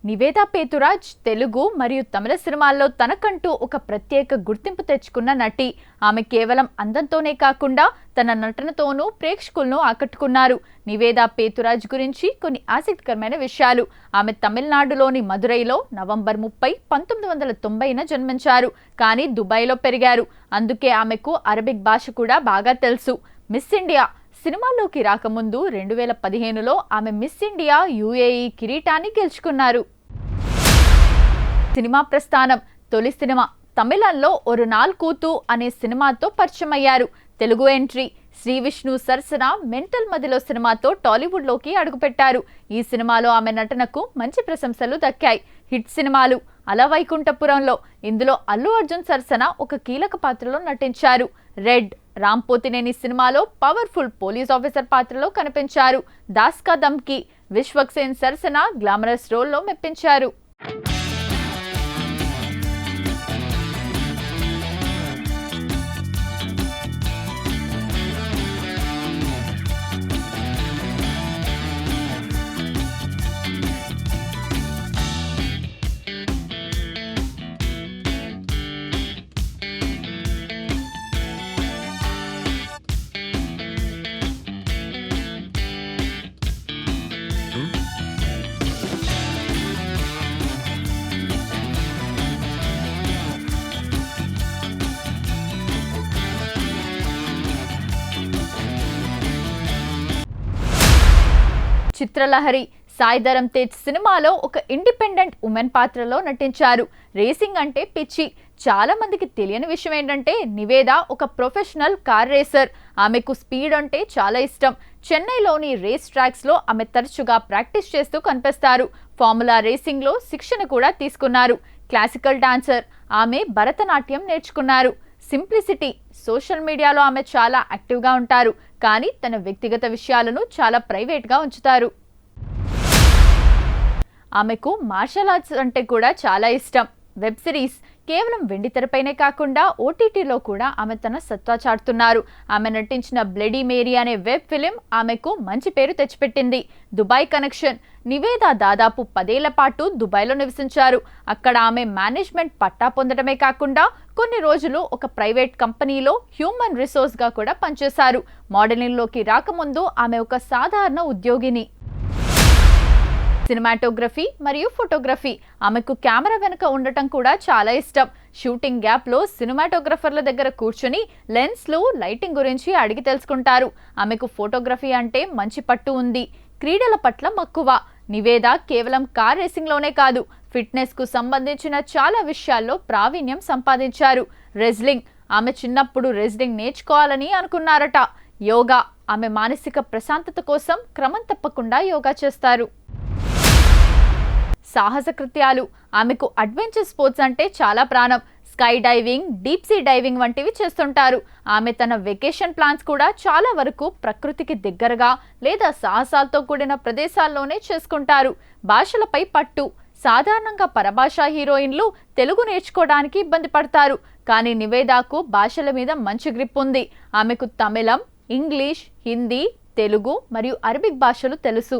నివేదా పేతురాజ్ తెలుగు మరియు తమిళ సినిమాల్లో తనకంటూ ఒక ప్రత్యేక గుర్తింపు తెచ్చుకున్న నటి. ఆమె కేవలం అందంతోనే కాకుండా తన నటనతోనూ ప్రేక్షకులను ఆకట్టుకున్నారు. నివేదా పేతురాజ్ గురించి కొన్ని ఆసక్తికరమైన విషయాలు. ఆమె తమిళనాడులోని మదురైలో నవంబర్ 30, 1990న జన్మించారు. కానీ దుబాయ్లో పెరిగారు. అందుకే ఆమెకు అరబిక్ భాష కూడా బాగా తెలుసు. మిస్ ఇండియా సినిమాల్లోకి రాకముందు 2015లో ఆమె మిస్ ఇండియా UAE కిరీటాన్ని గెలుచుకున్నారు. సినిమా ప్రస్థానం. తొలి సినిమా తమిళంలో ఒరు నాల్ కూతు అనే సినిమాతో పరిచయమయ్యారు. తెలుగు ఎంట్రీ శ్రీ విష్ణు సరసన మెంటల్ మదిలో సినిమాతో టాలీవుడ్లోకి అడుగుపెట్టారు. ఈ సినిమాలో ఆమె నటనకు మంచి ప్రశంసలు దక్కాయి. హిట్ సినిమాలు అల వైకుంఠపురంలో, ఇందులో అల్లు అర్జున్ సరసన ఒక కీలక పాత్రలో నటించారు. రెడ్, రామ్ పోతినేని సినిమాలో పవర్ఫుల్ పోలీస్ ఆఫీసర్ పాత్రలో కనిపించారు. దాస్ కా దమ్కి విశ్వక్ సేన్ సరసన గ్లామరస్ రోల్లో మెప్పించారు. చిత్రలహరి సాయి ధరమ్ తేజ్ సినిమాలో ఒక ఇండిపెండెంట్ ఉమెన్ పాత్రలో నటించారు. రేసింగ్ అంటే పిచ్చి. చాలా మందికి తెలియని విషయం ఏంటంటే నివేదా ఒక ప్రొఫెషనల్ కార్ రేసర్. ఆమెకు స్పీడ్ అంటే చాలా ఇష్టం. చెన్నైలోని రేస్ ట్రాక్స్ లో ఆమె తరచుగా ప్రాక్టీస్ చేస్తూ కనిపిస్తారు. ఫార్ములా రేసింగ్ లో శిక్షణ కూడా తీసుకున్నారు. Classical dancer. ఆమె భరతనాట్యం నేర్చుకున్నారు. సింప్లిసిటీ. సోషల్ మీడియాలో ఆమె చాలా యాక్టివ్గా ఉంటారు. కానీ తన వ్యక్తిగత విషయాలను చాలా ప్రైవేట్గా ఉంచుతారు. ఆమెకు మార్షల్ ఆర్ట్స్ అంటే కూడా చాలా ఇష్టం. Web series. కేవలం వెండితెరపైనే కాకుండా OTTలో కూడా ఆమె తన సత్తా చాటుతున్నారు. ఆమె నటించిన బ్లడీ మేరీ అనే వెబ్ ఫిలిం ఆమెకు మంచి పేరు తెచ్చిపెట్టింది. Dubai connection. నివేదా దాదాపు 10 ఏళ్ల పాటు దుబాయ్లో నివసించారు. అక్కడ ఆమె మేనేజ్మెంట్ పట్టా పొందడమే కాకుండా కొన్ని రోజులు ఒక ప్రైవేట్ కంపెనీలో హ్యూమన్ రిసోర్స్గా కూడా పనిచేశారు. మోడలింగ్లోకి రాకముందు ఆమె ఒక సాధారణ ఉద్యోగిని. సినిమాటోగ్రఫీ మరియు ఫోటోగ్రఫీ. ఆమెకు కెమెరా వెనుక ఉండటం కూడా చాలా ఇష్టం. షూటింగ్ గ్యాప్లో సినిమాటోగ్రఫర్ల దగ్గర కూర్చుని లెన్స్లు, లైటింగ్ గురించి అడిగి తెలుసుకుంటారు. ఆమెకు ఫోటోగ్రఫీ అంటే మంచి పట్టు ఉంది. క్రీడల పట్ల మక్కువ. నివేదా కేవలం కార్ రేసింగ్లోనే కాదు, ఫిట్నెస్కు సంబంధించిన చాలా విషయాల్లో ప్రావీణ్యం సంపాదించారు. రెజ్లింగ్. ఆమె చిన్నప్పుడు రెజ్లింగ్ నేర్చుకోవాలని అనుకున్నారట. యోగా. ఆమె మానసిక ప్రశాంతత కోసం క్రమం తప్పకుండా యోగా చేస్తారు. సాహస కృత్యాలు. ఆమెకు అడ్వెంచర్ స్పోర్ట్స్ అంటే చాలా ప్రాణం. Sky diving, deep sea diving వంటివి చేస్తుంటారు. ఆమె తన వెకేషన్ ప్లాన్స్ కూడా చాలా వరకు ప్రకృతికి దగ్గరగా లేదా సాహసాలతో కూడిన ప్రదేశాల్లోనే చేసుకుంటారు. భాషలపై పట్టు. సాధారణంగా పరభాషా హీరోయిన్లు తెలుగు నేర్చుకోవడానికి ఇబ్బంది పడతారు. కానీ నివేదాకు భాషల మీద మంచి గ్రిప్ ఉంది. ఆమెకు తమిళం, ఇంగ్లీష్, హిందీ, తెలుగు మరియు అరబిక్ భాషలు తెలుసు.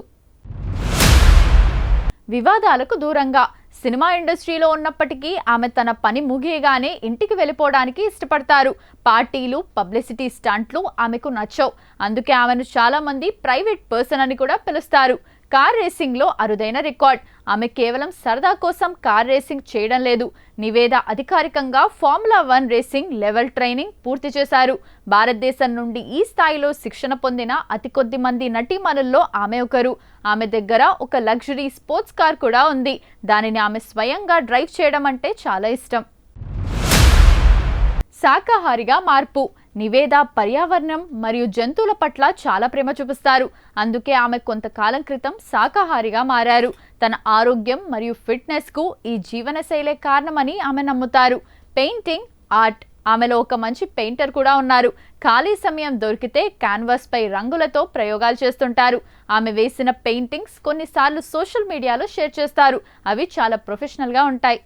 వివాదాలకు దూరంగా. సినిమా ఇండస్ట్రీలో ఉన్నప్పటికీ ఆమె తన పని ముగియగానే ఇంటికి వెళ్ళిపోవడానికి ఇష్టపడతారు. పార్టీలు, పబ్లిసిటీ స్టంట్లు ఆమెకు నచ్చవు. అందుకే ఆమెను చాలా మంది ప్రైవేట్ పర్సన్ అని కూడా పిలుస్తారు. కార్ రేసింగ్లో అరుదైన రికార్డ్. ఆమె కేవలం సరదా కోసం కార్ రేసింగ్ చేయడం లేదు. నివేదా అధికారికంగా ఫార్ములా 1 రేసింగ్ లెవెల్ ట్రైనింగ్ పూర్తి చేశారు. భారతదేశం నుండి ఈ స్థాయిలో శిక్షణ పొందిన అతి కొద్ది మంది నటీమణుల్లో ఆమె ఒకరు. ఆమె దగ్గర ఒక లగ్జరీ స్పోర్ట్స్ కార్ కూడా ఉంది. దానిని ఆమె స్వయంగా డ్రైవ్ చేయడం అంటే చాలా ఇష్టం. శాకాహారిగా మార్పు. నివేదా పర్యావరణం మరియు జంతువుల పట్ల చాలా ప్రేమ చూపిస్తారు. అందుకే ఆమె కొంతకాలం క్రితం శాకాహారిగా మారారు. తన ఆరోగ్యం మరియు ఫిట్నెస్కు ఈ జీవనశైలే కారణమని ఆమె నమ్ముతారు. Painting, art. ఆమెలో ఒక మంచి పెయింటర్ కూడా ఉన్నారు. ఖాళీ సమయం దొరికితే క్యాన్వాస్ పై రంగులతో ప్రయోగాలు చేస్తుంటారు. ఆమె వేసిన పెయింటింగ్స్ కొన్నిసార్లు సోషల్ మీడియాలో షేర్ చేస్తారు. అవి చాలా ప్రొఫెషనల్గా ఉంటాయి.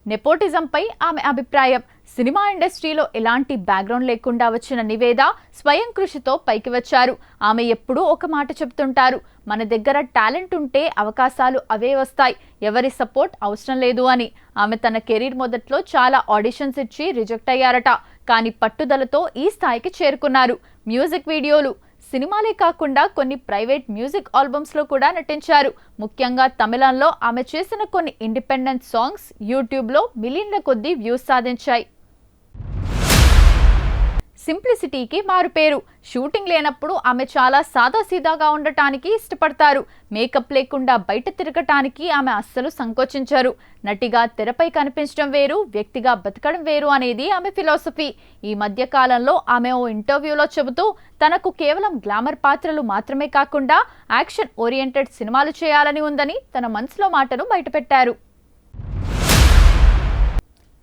నెపోటిజంపై ఆమె అభిప్రాయం. సినిమా ఇండస్ట్రీలో ఎలాంటి బ్యాక్గ్రౌండ్ లేకుండా వచ్చిన నివేద స్వయం కృషితో పైకి వచ్చారు. ఆమె ఎప్పుడూ ఒక మాట చెప్తుంటారు, మన దగ్గర టాలెంట్ ఉంటే అవకాశాలు అవే వస్తాయి, ఎవరి సపోర్ట్ అవసరం లేదు అని. ఆమె తన కెరీర్ మొదట్లో చాలా ఆడిషన్స్ ఇచ్చి రిజెక్ట్ అయ్యారట. కానీ పట్టుదలతో ఈ స్థాయికి చేరుకున్నారు. మ్యూజిక్ వీడియోలు, సినిమాలే కాకుండా కొన్ని ప్రైవేట్ మ్యూజిక్ ఆల్బమ్స్లో కూడా నటించారు. ముఖ్యంగా తమిళంలో ఆమె చేసిన కొన్ని ఇండిపెండెంట్ సాంగ్స్ యూట్యూబ్లో మిలియన్ల కొద్దీ వ్యూస్ సాధించాయి. సింప్లిసిటీకి మారుపేరు. షూటింగ్ లేనప్పుడు ఆమె చాలా సాదాసీదాగా ఉండటానికి ఇష్టపడతారు. మేకప్ లేకుండా బయట తిరగటానికి ఆమె అస్సలు సంకోచించారు. నటిగా తెరపై కనిపించడం వేరు, వ్యక్తిగా బతకడం వేరు అనేది ఆమె ఫిలాసఫీ. ఈ మధ్య కాలంలో ఆమె ఓ ఇంటర్వ్యూలో చెబుతూ తనకు కేవలం గ్లామర్ పాత్రలు మాత్రమే కాకుండా యాక్షన్ ఓరియంటెడ్ సినిమాలు చేయాలని ఉందని తన మనసులో మాటను బయటపెట్టారు.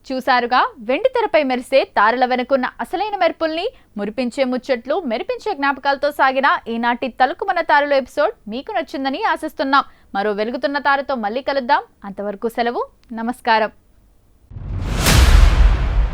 చూసారుగా, వెండి తెరపై మెరిసే తారల వెనుకున్న అసలైన మెరుపుల్ని, మురిపించే ముచ్చట్లు, మెరిపించే జ్ఞాపకాలతో సాగిన ఈనాటి తలుకు మన తారలు ఎపిసోడ్ మీకు నచ్చిందని ఆశిస్తున్నాం. మరో వెలుగుతున్న తారతో మళ్ళీ కలుద్దాం. అంతవరకు సెలవు. నమస్కారం.